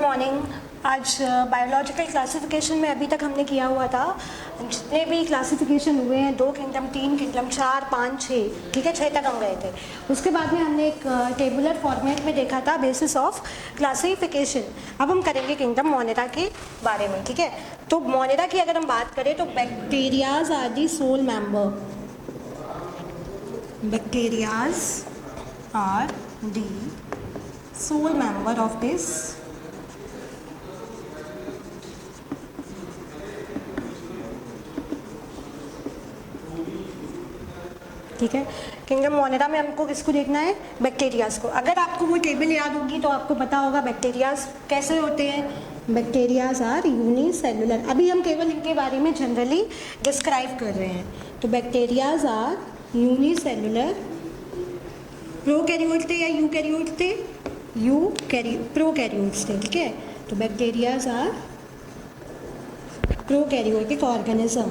Morning. आज biological classification में अभी तक हमने किया हुआ था जितने भी क्लासिफिकेशन हुए हैं, 2 किंगडम, 3 किंगडम, 4, 5, 6, ठीक है, 6 तक हम गए थे। उसके बाद में हमने एक टेबुलर फॉर्मेट में देखा था बेसिस ऑफ क्लासिफिकेशन। अब हम करेंगे किंगडम मोनेरा के बारे में, ठीक है। तो मोनेरा की अगर हम बात करें तो bacterias are the sole member, bacterias are the sole member of this ठीक है। किंगडम मोनेरा में हमको किसको देखना है? बैक्टीरियाज को। अगर आपको वो टेबल याद होगी तो आपको पता होगा बैक्टीरियाज कैसे होते हैं। Bacterias are unicellular. अभी हम केवल इनके बारे में जनरली डिस्क्राइब कर रहे हैं। तो बैक्टीरियाज आर यूनिसेलुलर। प्रोकैरियोट थे या यूकैरियोट थे? प्रोकैरियोट्स थे, ठीक है। तो बैक्टीरियाज आर प्रोकैरियोटिक ऑर्गेनिज्म।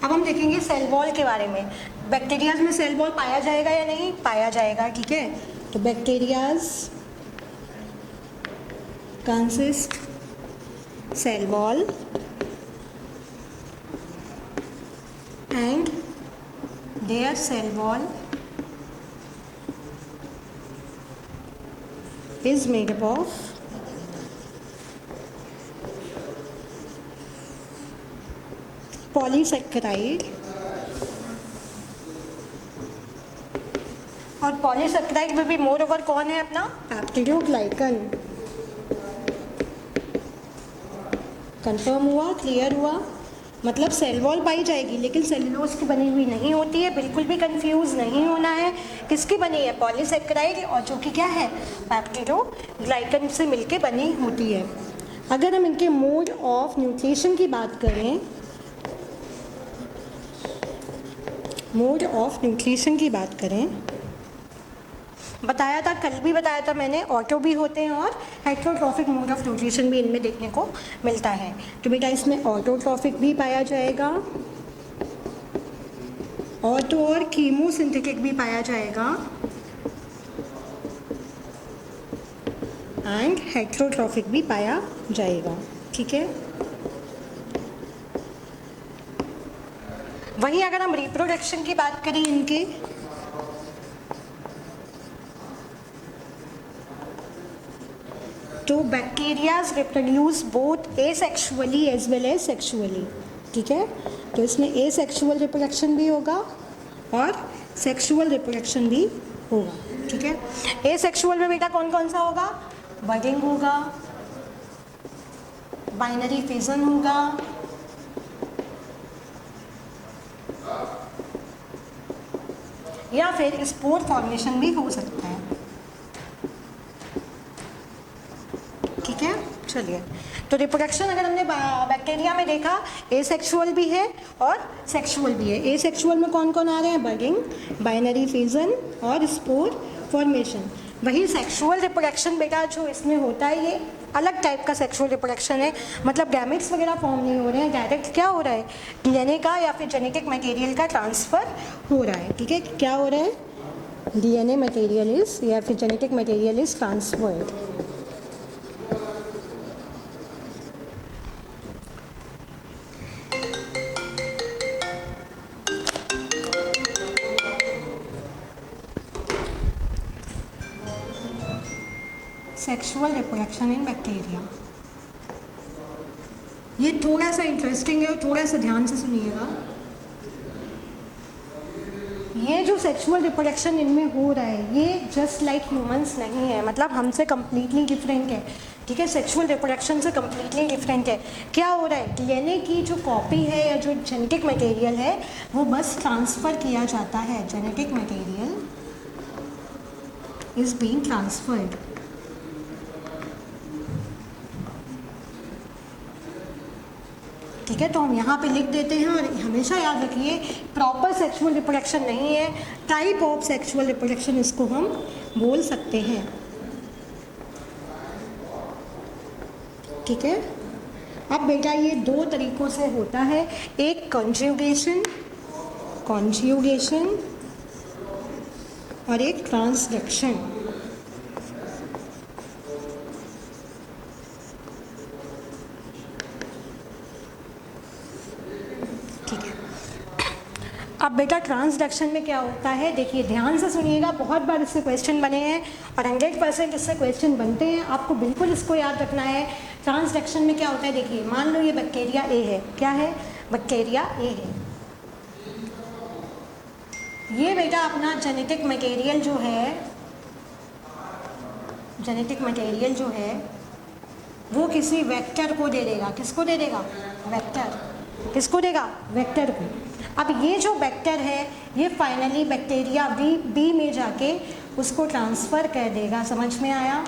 अब हम देखेंगे सेल वॉल के बारे में। बैक्टीरियाज में सेल वॉल पाया जाएगा या नहीं? पाया जाएगा, ठीक है। तो bacterias consist cell wall and their cell wall is made up of polysaccharide. और पॉलीसेक्राइड में भी मोर ओवर कौन है अपना? पेप्टिडोग्लाइकन। कंफर्म हुआ? क्लियर हुआ? मतलब सेल वॉल पाई जाएगी लेकिन सेलुलोज की बनी हुई नहीं होती है। बिल्कुल भी कंफ्यूज नहीं होना है। किसकी बनी है? पॉलीसेक्राइड, और जो कि क्या है? पेप्टिडोग्लाइकन से मिलके बनी होती है। अगर हम इनके मोड ऑफ न्यूट्रिशन की बात करें, मोड ऑफ न्यूट्रिशन की बात करें, बताया था, कल भी बताया था मैंने, ऑटो भी होते हैं और हेट्रोट्रॉफिक मोड ऑफ न्यूट्रिशन भी इनमें देखने को मिलता है। तो बेटा इसमें ऑटोट्रॉफिक भी पाया जाएगा, ऑटो और कीमोसिंथेटिक भी पाया जाएगा, एंड हेट्रोट्रॉफिक भी पाया जाएगा, ठीक है। वहीं अगर हम रिप्रोडक्शन की बात करें इनके, तो bacterias reproduce both asexually as well as sexually, ठीक है। तो इसमें एसेक्सुअल रिप्रोडक्शन भी होगा और सेक्सुअल रिप्रोडक्शन भी होगा, ठीक है। एसेक्सुअल में बेटा कौन कौन सा होगा? बडिंग होगा, बाइनरी फिजन होगा, या फिर स्पोर फॉर्मेशन भी हो सकता है, ठीक है। चलिए, तो रिप्रोडक्शन अगर हमने बैक्टीरिया में देखा, एसेक्सुअल भी है और सेक्सुअल भी है। एसेक्सुअल में कौन कौन आ रहे हैं? बडिंग, बाइनरी फिजन और स्पोर फॉर्मेशन। वही सेक्सुअल रिप्रोडक्शन बेटा जो इसमें होता है, ये अलग टाइप का सेक्सुअल रिप्रोडक्शन है। मतलब गैमेट्स वगैरह फॉर्म नहीं हो रहे हैं, डायरेक्ट क्या हो रहा है? डीएनए का या फिर जेनेटिक मटेरियल का ट्रांसफ़र हो रहा है, ठीक है। क्या हो रहा है? डीएनए मटेरियल इज या फिर genetic material is transferred. Sexual reproduction in bacteria, ये थोड़ा सा इंटरेस्टिंग है और थोड़ा सा ध्यान से सुनिएगा। ये जो सेक्सुअल रिप्रोडक्शन इनमें हो रहा है, ये जस्ट लाइक ह्यूमंस नहीं है, मतलब हमसे कम्प्लीटली डिफरेंट है, ठीक है। सेक्सुअल रिप्रोडक्शन से कम्प्लीटली डिफरेंट है। क्या हो रहा है? डीएनए की जो कॉपी है या जो जेनेटिक मटेरियल है वो बस ट्रांसफ़र किया जाता है। Genetic material is being transferred, ठीक है। तो हम यहाँ पे लिख देते हैं और हमेशा याद रखिए प्रॉपर सेक्सुअल रिप्रोडक्शन नहीं है, टाइप ऑफ सेक्सुअल रिप्रोडक्शन इसको हम बोल सकते हैं, ठीक है। अब बेटा ये 2 तरीक़ों से होता है, एक कंजुगेशन, कॉन्ज्यूगेशन और एक ट्रांसडक्शन। ठीक है, अब बेटा ट्रांसडक्शन में क्या होता है, देखिए ध्यान से सुनिएगा, बहुत बार इससे क्वेश्चन बने हैं और 100% इससे क्वेश्चन बनते हैं, आपको बिल्कुल इसको याद रखना है। ट्रांसडक्शन में क्या होता है, देखिए मान लो ये बैक्टीरिया ए है, क्या है, बैक्टीरिया ए है। ये बेटा अपना जेनेटिक मटेरियल जो है वो किसी वेक्टर को दे देगा। किसको दे देगा, वेक्टर। किसको देगा, वेक्टर को। अब ये जो वेक्टर है ये फाइनली बैक्टीरिया बी में जाके उसको ट्रांसफ़र कर देगा। समझ में आया?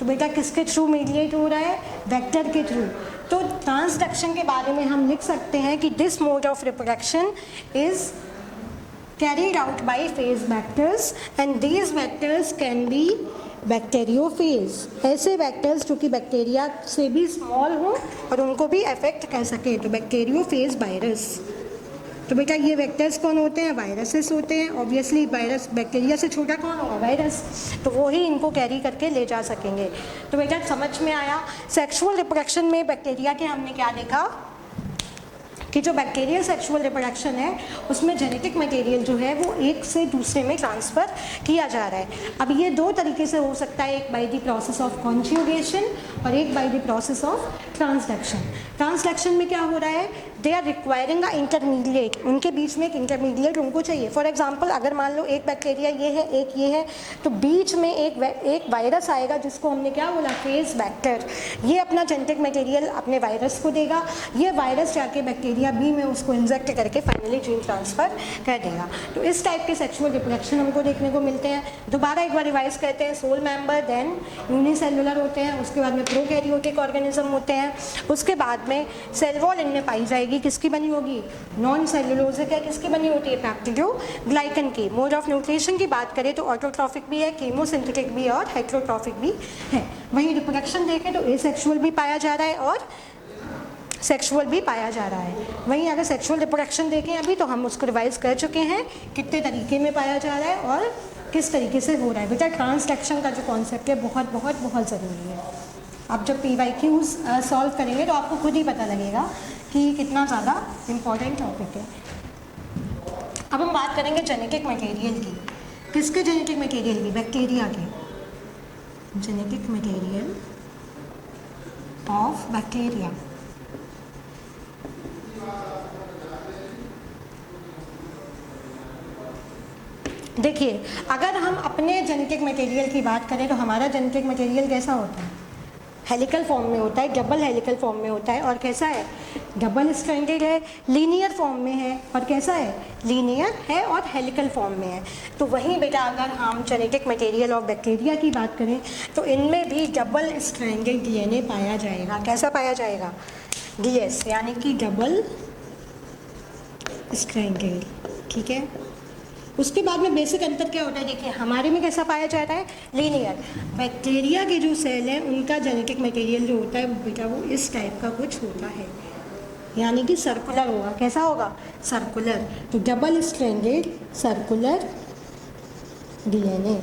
तो बेटा किसके थ्रू मीडिएट हो रहा है, वेक्टर के थ्रू। तो ट्रांसडक्शन के बारे में हम लिख सकते हैं कि this mode of reproduction is carried out by phase vectors and these vectors can be bacteriophage. ऐसे वेक्टर्स जो कि बैक्टीरिया से भी स्मॉल हो और उनको भी अफेक्ट कर सके, तो बैक्टीरियोफेज वायरस। तो बेटा ये वेक्टर्स कौन होते हैं, वायरसेस होते हैं। ऑब्वियसली वायरस, बैक्टीरिया से छोटा कौन होगा, वायरस, तो वो ही इनको कैरी करके ले जा सकेंगे। तो बेटा समझ में आया। सेक्सुअल रिप्रोडक्शन में बैक्टीरिया के हमने क्या देखा कि जो बैक्टीरियल सेक्सुअल रिप्रोडक्शन है उसमें जेनेटिक मटेरियल जो है वो एक से दूसरे में ट्रांसफ़र किया जा रहा है। अब ये दो तरीके से हो सकता है, एक by the process of conjugation और एक by the process of transduction. Transduction में क्या हो रहा है, they are requiring a intermediate, उनके बीच में एक इंटरमीडिएट उनको चाहिए। फॉर एग्जांपल अगर मान लो एक बैक्टीरिया ये है, एक ये है, तो बीच में एक वायरस आएगा जिसको हमने क्या बोला, फेज वेक्टर। ये अपना जेनेटिक मटेरियल अपने वायरस को देगा, ये वायरस जाके बैक्टीरिया बी में उसको इंजेक्ट करके फाइनली जीन ट्रांसफ़र कर देगा। तो इस टाइप के सेक्सुअल रिप्रोडक्शन हमको देखने को मिलते हैं। दोबारा एक बार रिवाइज करते हैं, सोल मेंबर, देन यूनिसेलुलर होते हैं, उसके बाद में प्रोकैरियोटिक ऑर्गेनिज्म होते हैं, उसके बाद में सेल वॉल इनमें पाई जाएगी, किसकी बनी होगी, नॉन सेलुलोजिक है, किसकी बनी होती है, पैप्टिडोग्लाइकन की। मोड ऑफ न्यूट्रिशन की बात करें तो ऑटोट्रॉफिक भी है, कीमोसिंथेटिक भी है और हेटेरोट्रॉफिक भी है। वहीं रिप्रोडक्शन देखें तो एसेक्सुअल भी पाया जा रहा है और सेक्सुअल भी पाया जा रहा है। वहीं अगर सेक्सुअल रिप्रोडक्शन देखें अभी तो हम उसको रिवाइज कर चुके हैं, कितने तरीके में पाया जा रहा है और किस तरीके से हो रहा है। बेटा ट्रांसडक्शन का जो कॉन्सेप्ट है बहुत बहुत बहुत ज़रूरी है। आप जब PYQs सॉल्व करेंगे तो आपको खुद ही पता लगेगा कि कितना ज़्यादा इम्पॉर्टेंट टॉपिक है। अब हम बात करेंगे जेनेटिक मटेरियल की। किसके जेनेटिक मटेरियल की, बैक्टीरिया के। Genetic material of bacteria. देखिए अगर हम अपने जेनेटिक मटेरियल की बात करें तो हमारा जेनेटिक मटेरियल कैसा होता है, हेलिकल फॉर्म में होता है, डबल हेलिकल फॉर्म में होता है। और कैसा है, डबल स्ट्रैंडेड है, लीनियर फॉर्म में है। और कैसा है, लीनियर है और हेलिकल फॉर्म में है। तो वहीं बेटा अगर हम जेनेटिक मटेरियल ऑफ बैक्टीरिया की बात करें तो इनमें भी डबल स्ट्रैंडेड DNA पाया जाएगा। कैसा पाया जाएगा, DS, यानी कि डबल स्ट्रैंडेड। ठीक है, उसके बाद में बेसिक अंतर क्या होता है, देखिए हमारे में कैसा पाया जाता है, लीनियर। बैक्टीरिया के जो सेल हैं उनका जेनेटिक मटेरियल जो होता है बेटा वो इस टाइप का कुछ होता है, यानी कि सर्कुलर होगा। कैसा होगा, सर्कुलर। तो डबल स्ट्रैंडेड सर्कुलर DNA।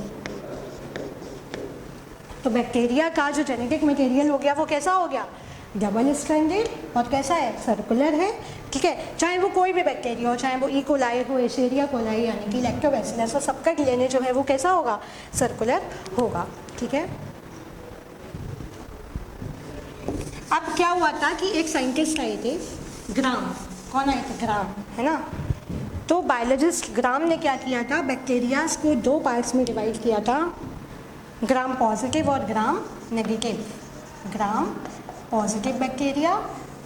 तो बैक्टीरिया का जो जेनेटिक मटेरियल हो गया वो कैसा हो गया, डबल स्ट्रैंडेड और कैसा है, सर्कुलर है। ठीक है, चाहे वो कोई भी बैक्टीरिया हो, चाहे वो ई कोलाई हो, एशेरिया कोलाई यानी कि लैक्टोबैसिलस, सबका DNA जो है वो कैसा होगा, सर्कुलर होगा। ठीक है, अब क्या हुआ था कि एक साइंटिस्ट आए थे, ग्राम। कौन आए थे, ग्राम, है ना। तो बायोलॉजिस्ट ग्राम ने क्या किया था, बैक्टीरियाज को दो पार्ट्स में डिवाइड किया था, ग्राम पॉजिटिव और gram negative. Gram positive bacteria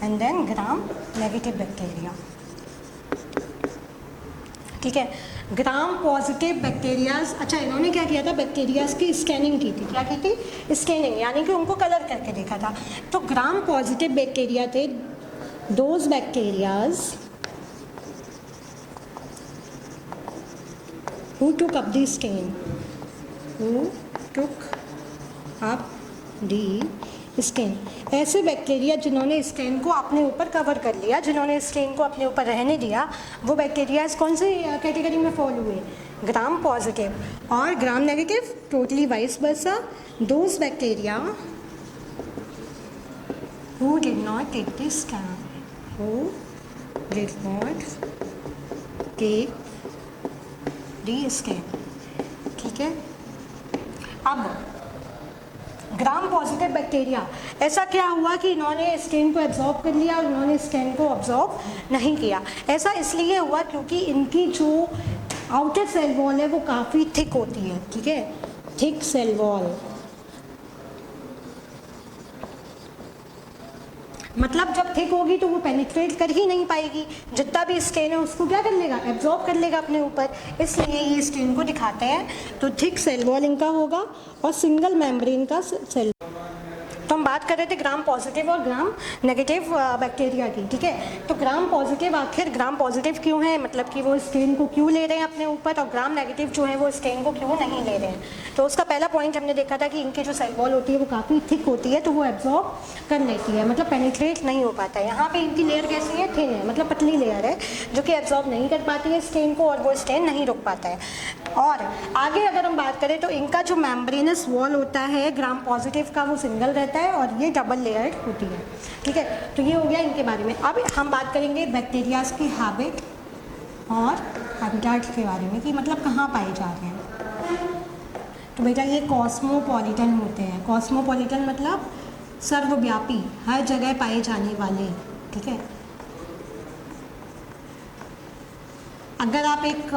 and then gram negative bacteria. ठीक है, ग्राम पॉजिटिव बैक्टीरियाज, अच्छा इन्होंने क्या किया था, बैक्टीरियाज की स्कैनिंग की थी। क्या की थी, स्कैनिंग, यानी कि उनको कलर करके देखा था। तो ग्राम पॉजिटिव बैक्टीरिया थे those bacterias who took up the stain, who took up the stain, ऐसे बैक्टीरिया जिन्होंने स्टेन को अपने ऊपर कवर कर लिया, जिन्होंने स्टेन को अपने ऊपर रहने दिया, वो बैक्टीरिया कौन से कैटेगरी में फॉल हुए? Gram positive. और gram negative totally vice versa, those bacteria who did not take the scan, who did not take the scan, ठीक है। अब ग्राम पॉजिटिव बैक्टीरिया, ऐसा क्या हुआ कि इन्होंने स्टेन को एब्जॉर्ब कर लिया और इन्होंने स्टेन को एब्जॉर्ब नहीं किया। ऐसा इसलिए हुआ क्योंकि इनकी जो आउटर सेल वॉल है वो काफ़ी थिक होती है, ठीक है, थिक सेल वॉल, मतलब जब थिक होगी तो वो पेनिट्रेट कर ही नहीं पाएगी, जितना भी स्टेन है उसको क्या कर लेगा? एब्जॉर्ब कर लेगा अपने ऊपर, इसलिए ये स्टेन को दिखाते हैं। तो थिक सेल वॉल इनका होगा और सिंगल मेम्ब्रेन का सेल। तो हम बात कर रहे थे ग्राम पॉजिटिव और ग्राम नेगेटिव बैक्टीरिया की, ठीक है। तो ग्राम पॉजिटिव, आखिर ग्राम पॉजिटिव क्यों है, मतलब कि वो स्टेन को क्यों ले रहे हैं अपने ऊपर, और ग्राम नेगेटिव जो है वो स्टेन को क्यों नहीं ले रहे हैं। तो उसका पहला पॉइंट हमने देखा था कि इनकी जो सेल वॉल होती है वो काफ़ी थिक होती है, तो वो एब्जॉर्ब कर लेती है, मतलब पेनिट्रेट नहीं हो पाता है। यहाँ पे इनकी लेयर कैसी है? थिन है, मतलब पतली लेयर है जो कि एब्जॉर्ब नहीं कर पाती है स्टेन को, और वो स्टेन नहीं रोक पाता है। और आगे अगर हम बात करें तो इनका जो मेम्ब्रेनस वॉल होता है ग्राम पॉजिटिव का, वो सिंगल रहता है और ये डबल लेयर्ड होती है, ठीक है। तो ये हो गया इनके बारे में। अब हम बात करेंगे बैक्टीरियाज की हैबिट और हैबिटेट के बारे में, कि मतलब कहाँ पाए जा रहे हैं। तो बेटा ये कॉस्मोपॉलिटन होते हैं। कॉस्मोपॉलिटन मतलब सर्वव्यापी, हर जगह पाए जाने वाले, ठीक है। अगर आप एक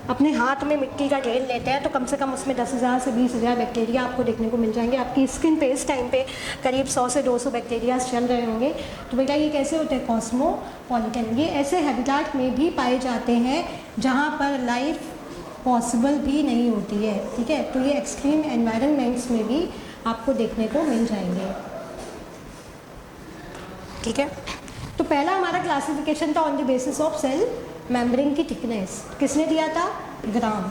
अपने हाथ में मिट्टी का ढेर लेते हैं तो कम से कम उसमें 10,000 से 20,000 बैक्टीरिया आपको देखने को मिल जाएंगे। आपकी स्किन पे इस टाइम पे करीब 100 से 200 बैक्टीरिया चल रहे होंगे। तो बेटा ये कैसे होते हैं? कॉस्मोपॉलिटन। ये ऐसे हैबिटेट में भी पाए जाते हैं जहाँ पर लाइफ पॉसिबल भी नहीं होती है, ठीक है। तो ये एक्सट्रीम एनवायरनमेंट्स में भी आपको देखने को मिल जाएंगे, ठीक है। तो पहला हमारा क्लासिफिकेशन था on the basis of cell membrane की थिकनेस। किसने दिया था? ग्राम,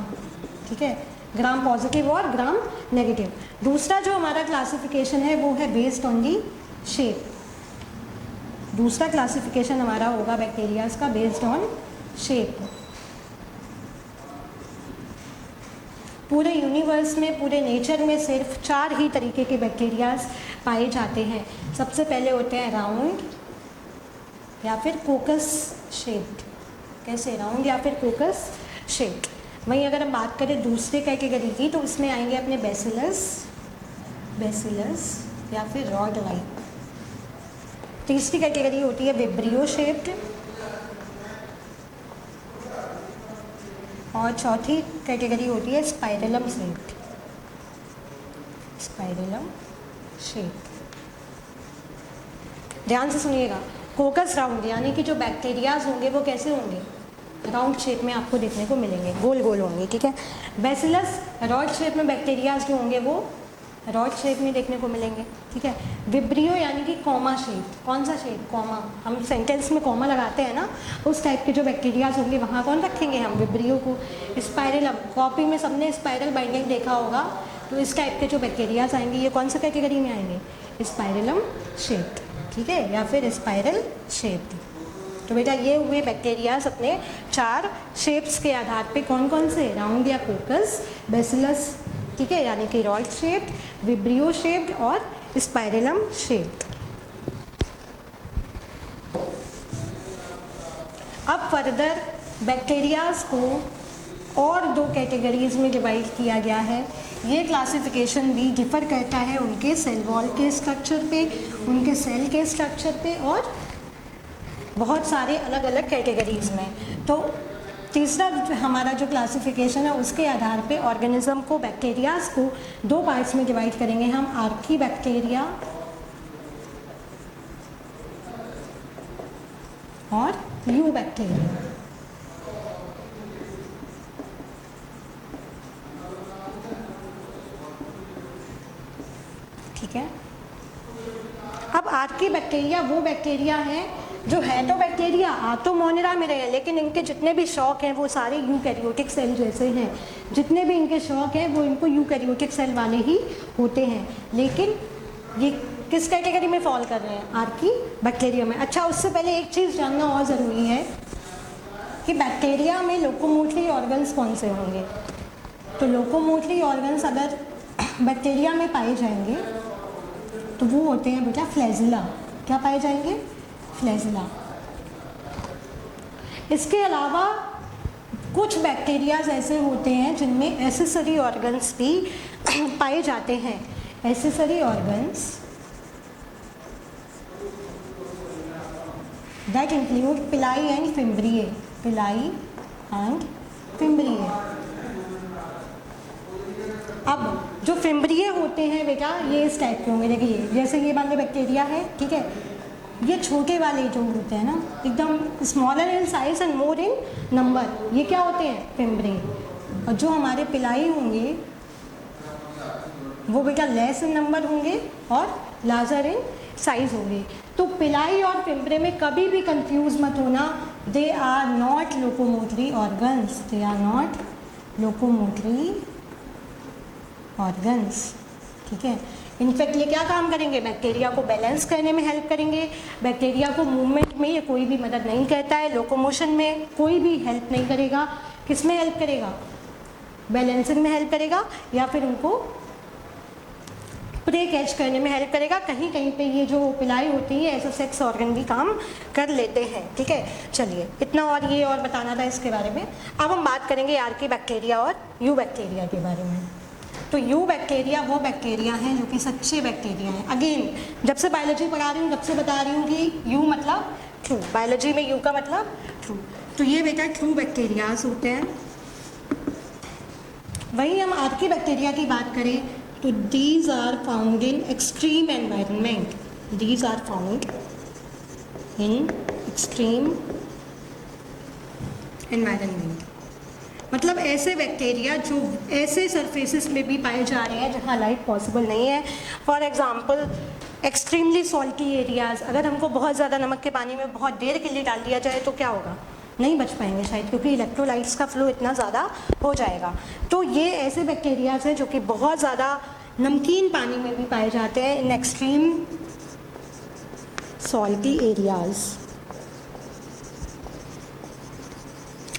ठीक है, ग्राम पॉजिटिव और ग्राम नेगेटिव। दूसरा जो हमारा क्लासिफिकेशन है वो है बेस्ड ऑन दी शेप। दूसरा क्लासिफिकेशन हमारा होगा बैक्टीरियाज का बेस्ड ऑन शेप। पूरे यूनिवर्स में, पूरे नेचर में सिर्फ 4 ही तरीके के बैक्टीरियाज पाए जाते हैं। सबसे पहले होते हैं राउंड या फिर कोकस शेप्ड। कैसे? राउंड या फिर कोकस शेप्ड। वहीं अगर हम बात करें दूसरे कैटेगरी की तो इसमें आएंगे अपने बेसिलस या फिर रॉड लाइक। तीसरी कैटेगरी होती है विब्रियो शेप्ड, और चौथी कैटेगरी होती है स्पाइरलम शेप्ड। स्पाइरलम शेप्ड, ध्यान से सुनिएगा। कोकस राउंड यानी कि जो बैक्टीरियाज होंगे वो कैसे होंगे? राउंड शेप में आपको देखने को मिलेंगे, गोल गोल होंगे, ठीक है। बेसिलस रॉड शेप में बैक्टीरियाज जो होंगे वो रॉड शेप में देखने को मिलेंगे, ठीक है। विब्रियो यानी कि कॉमा शेप। कौन सा शेप? कॉमा। हम सेंटेंस में कॉमा लगाते हैं ना, उस टाइप के जो बैक्टीरियाज होंगे वहाँ कौन रखेंगे हम? विब्रियो को। स्पाइरलम, कॉपी में सबने स्पाइरल बाइंडिंग देखा होगा, तो इस टाइप के जो बैक्टीरियाज आएंगे ये कौन सा कैटेगरी में आएंगे? स्पाइरलम शेप्ड, ठीक है, या फिर स्पाइरल शेप्ड। तो बेटा ये हुए बैक्टीरियाज अपने 4 शेप्स के आधार पे। कौन कौन से? राउंड या कोकस, बेसिलस, ठीक है, यानी कि रॉड शेप्ड, विब्रियो शेप्ड और स्पाइरलम शेप्ड। अब फर्दर बैक्टीरियाज को और 2 कैटेगरीज में डिवाइड किया गया है। ये क्लासिफिकेशन भी डिफ़र करता है उनके सेल वॉल के स्ट्रक्चर पे, उनके सेल के स्ट्रक्चर पे और बहुत सारे अलग अलग कैटेगरीज में। तो तीसरा हमारा जो क्लासिफिकेशन है उसके आधार पे ऑर्गेनिज्म को, बैक्टीरियाज को 2 पार्ट्स में डिवाइड करेंगे हम, आर्की बैक्टीरिया और यू बैक्टीरिया। ठीक है। अब आर्की बैक्टीरिया वो बैक्टीरिया है जो है तो बैक्टीरिया, आ तो मोनेरा में रहे, लेकिन इनके जितने भी शौक हैं वो सारे यूकैरियोटिक सेल जैसे हैं। जितने भी इनके शौक हैं वो इनको यूकैरियोटिक सेल वाले ही होते हैं, लेकिन ये किस कैटेगरी में फॉल कर रहे हैं? आर्की बैक्टीरिया में। अच्छा, उससे पहले एक चीज़ जानना और ज़रूरी है कि बैक्टीरिया में लोकोमोटरी ऑर्गन्स कौन से होंगे। तो लोकोमोटरी ऑर्गन्स अगर बैक्टीरिया में पाए जाएंगे तो वो होते हैं बेटा फ्लैजिला। क्या पाए जाएंगे? फ्लैजिला। इसके अलावा कुछ बैक्टीरियाज ऐसे होते हैं जिनमें एसेसरी ऑर्गन्स भी पाए जाते हैं। एसेसरी ऑर्गन्स दैट इंक्लूड पिलाई एंड फिम्ब्रिए। पिलाई एंड फिम्ब्रिए। अब जो फिम्ब्रिए होते हैं बेटा ये इस टाइप के होंगे। देखिए जैसे ये वाले बैक्टीरिया है, ठीक है, ये छोटे वाले जो होते हैं ना, एकदम smaller in size and more in number, ये क्या होते हैं? फिम्ब्रिए। और जो हमारे पिलाई होंगे वो बेटा लेस इन नंबर होंगे और लार्जर इन साइज होंगे। तो पिलाई और फिम्ब्रे में कभी भी कंफ्यूज मत होना, they are not locomotory organs. They are not locomotory organs, ठीक है। इनफैक्ट ये क्या काम करेंगे? बैक्टीरिया को बैलेंस करने में हेल्प करेंगे। बैक्टीरिया को मूवमेंट में ये कोई भी मदद नहीं करता है, लोकोमोशन में कोई भी हेल्प नहीं करेगा। किस में हेल्प करेगा? बैलेंसिंग में हेल्प करेगा या फिर उनको प्रे कैच करने में हेल्प करेगा। कहीं कहीं पे ये जो पिलाई होती है ऐसे सेक्स ऑर्गन भी काम कर लेते हैं, ठीक है। चलिए इतना और ये और बताना था इसके बारे में। अब हम बात करेंगे आर्की बैक्टीरिया और यू बैक्टीरिया के बारे में। तो यू बैक्टीरिया वो बैक्टीरिया हैं जो कि सच्चे बैक्टीरिया हैं। अगेन जब से बायोलॉजी पढ़ा रही हूँ तब से बता रही हूँ कि यू मतलब ट्रू, बायोलॉजी में यू का मतलब ट्रू। तो ये बेटा ट्रू बैक्टीरियाज होते हैं। वहीं हम आर्की बैक्टीरिया की बात करें तो these are found in extreme environment. These are found in extreme environment, मतलब ऐसे बैक्टीरिया जो ऐसे सरफेसेस में भी पाए जा रहे हैं जहाँ लाइफ पॉसिबल नहीं है। For example extremely salty areas. अगर हमको बहुत ज़्यादा नमक के पानी में बहुत देर के लिए डाल दिया जाए तो क्या होगा? नहीं बच पाएंगे शायद, क्योंकि इलेक्ट्रोलाइट्स का फ्लो इतना ज़्यादा हो जाएगा। तो ये ऐसे बैक्टीरियाज हैं जो कि बहुत ज़्यादा नमकीन पानी में भी पाए जाते हैं, इन एक्सट्रीम सॉल्टी एरियाज़।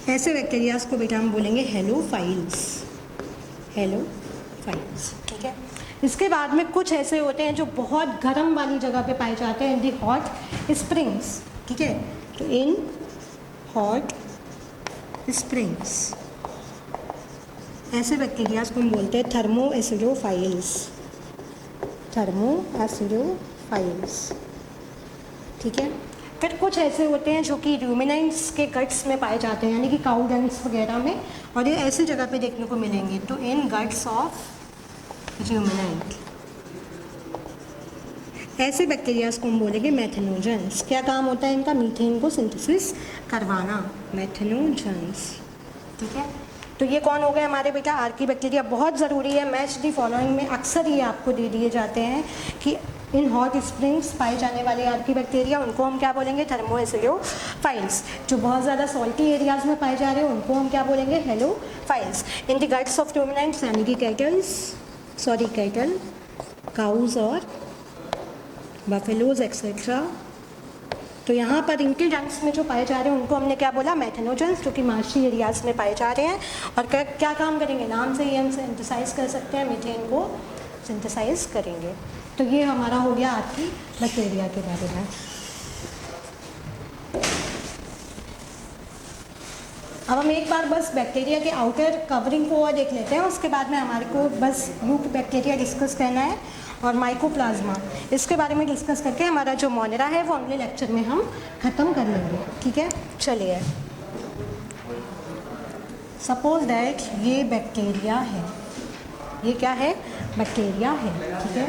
ऐसे बैक्टीरियाज को बेटा हम बोलेंगे हेलोफाइल्स। हेलोफाइल्स, ठीक है। इसके बाद में कुछ ऐसे होते हैं जो बहुत गर्म वाली जगह पे पाए जाते हैं, इन दी हॉट स्प्रिंग्स, ठीक है। तो इन हॉट स्प्रिंग्स ऐसे बैक्टीरियाज को हम बोलते हैं थर्मोएसिडोफाइल्स। थर्मोएसिडोफाइल्स, ठीक है। फिर कुछ ऐसे होते हैं जो कि रूमिनेंट्स के गट्स में पाए जाते हैं, यानी कि काउ डंग्स वगैरह में, और ये ऐसी जगह पे देखने को मिलेंगे। तो इन गट्स ऑफ रूमिनेंट ऐसे बैक्टीरियाज को हम बोलेंगे मैथेनोजेंस। क्या काम होता है इनका? मीथेन को सिंथेसिस करवाना, मैथेनोजेंस, ठीक है। तो ये कौन हो गए हमारे बेटा? Archie bacteria. बहुत ज़रूरी है, मैच दी फॉलोइंग में अक्सर ये आपको दे दिए जाते हैं कि इन हॉट स्प्रिंग्स पाए जाने वाले आर्की बैक्टीरिया, उनको हम क्या बोलेंगे? थर्मोएसिडोफाइल्स। जो बहुत ज़्यादा सॉल्टी एरियाज़ में पाए जा रहे हैं उनको हम क्या बोलेंगे? Halophiles. In the guts of ruminants यानी कि कैटल, काउज और बफेलोज एक्सेट्रा। तो यहाँ पर इनके जंक्स में जो पाए जा रहे हैं उनको हमने क्या बोला? मैथेनोजेंस, जो कि मार्शी एरियाज़ में पाए जा रहे हैं। और क्या काम करेंगे? नाम से ही हम सिंथेसाइज कर सकते हैं, मीथेन को सिंथेसाइज करेंगे। तो ये हमारा हो गया आर्की बैक्टीरिया के बारे में। अब हम एक बार बस बैक्टीरिया के आउटर कवरिंग को और देख लेते हैं, उसके बाद में हमारे को बस यू बैक्टीरिया डिस्कस करना है और माइकोप्लाज्मा, इसके बारे में डिस्कस करके हमारा जो मोनेरा है वो अगले लेक्चर में हम ख़त्म कर लेंगे, ठीक है। चलिए, सपोज दैट ये बैक्टीरिया है, ये क्या है? बैक्टीरिया है, ठीक है।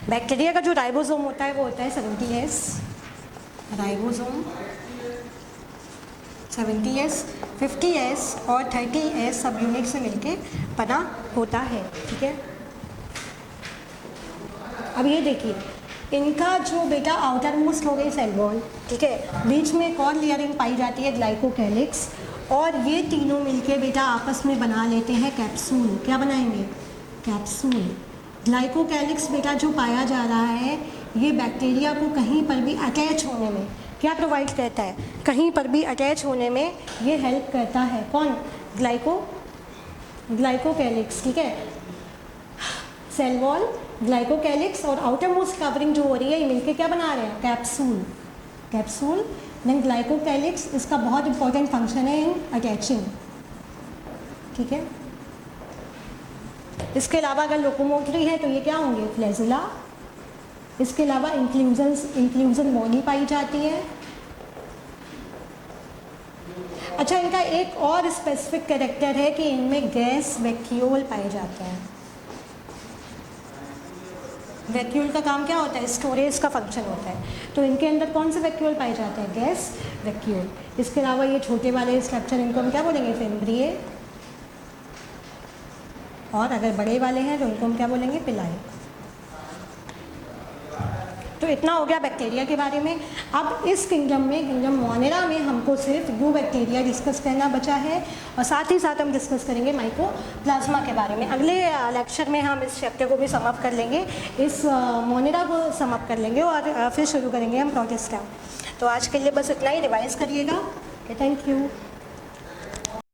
बैक्टीरिया का जो राइबोसोम होता है वो होता है 70S, राइबोसोम 70S, 50S और 30S सब यूनिट से मिलके बना होता है, ठीक है। अब ये देखिए, इनका जो बेटा आउटर मोस्ट हो गई सेल वॉल, ठीक है, बीच में एक और लेयरिंग पाई जाती है ग्लाइकोकैलिक्स, और ये तीनों मिलके बेटा आपस में बना लेते हैं कैप्सूल। क्या बनाएंगे? कैप्सूल। ग्लाइकोकैलिक्स बेटा जो पाया जा रहा है, ये बैक्टीरिया को कहीं पर भी अटैच होने में क्या प्रोवाइड करता है? कहीं पर भी अटैच होने में ये हेल्प करता है। कौन? ग्लाइकोकैलिक्स, ठीक है। सेल वॉल, ग्लाइकोकैलिक्स और आउटर मोस्ट कवरिंग जो हो रही है, ये मिलके क्या बना रहे हैं? कैप्सूल। कैप्सूल देन ग्लाइकोकैलिक्स, इसका बहुत इंपॉर्टेंट फंक्शन है इन अटैचिंग, ठीक है। इसके अलावा अगर लोकोमोटरी है तो ये क्या होंगे? फ्लैजिला। इसके अलावा इंक्लूजन बॉडी पाई जाती है। अच्छा, इनका एक और स्पेसिफिक कैरेक्टर है कि इनमें गैस वैक्यूल पाए जाते हैं। वैक्यूल का काम क्या होता है? स्टोरेज का फंक्शन होता है। तो इनके अंदर कौन से वैक्यूल पाए जाते हैं? Gas vacuole. इसके अलावा ये छोटे वाले स्ट्रक्चर, इनको हम क्या बोलेंगे? फिम्ब्रिए। और अगर बड़े वाले हैं तो इनको हम क्या बोलेंगे? पिलाई। तो इतना हो गया बैक्टीरिया के बारे में। अब इस किंगडम मोनेरा में हमको सिर्फ यू बैक्टीरिया डिस्कस करना बचा है, और साथ ही साथ हम डिस्कस करेंगे माइकोप्लाज्मा के बारे में। अगले लेक्चर में हम इस चैप्टर को भी समाप्त कर लेंगे, इस मोनेरा को समाप्त कर लेंगे, और फिर शुरू करेंगे हम प्रोटिस्टा। तो आज के लिए बस इतना ही, रिवाइज करिएगा। Thank you.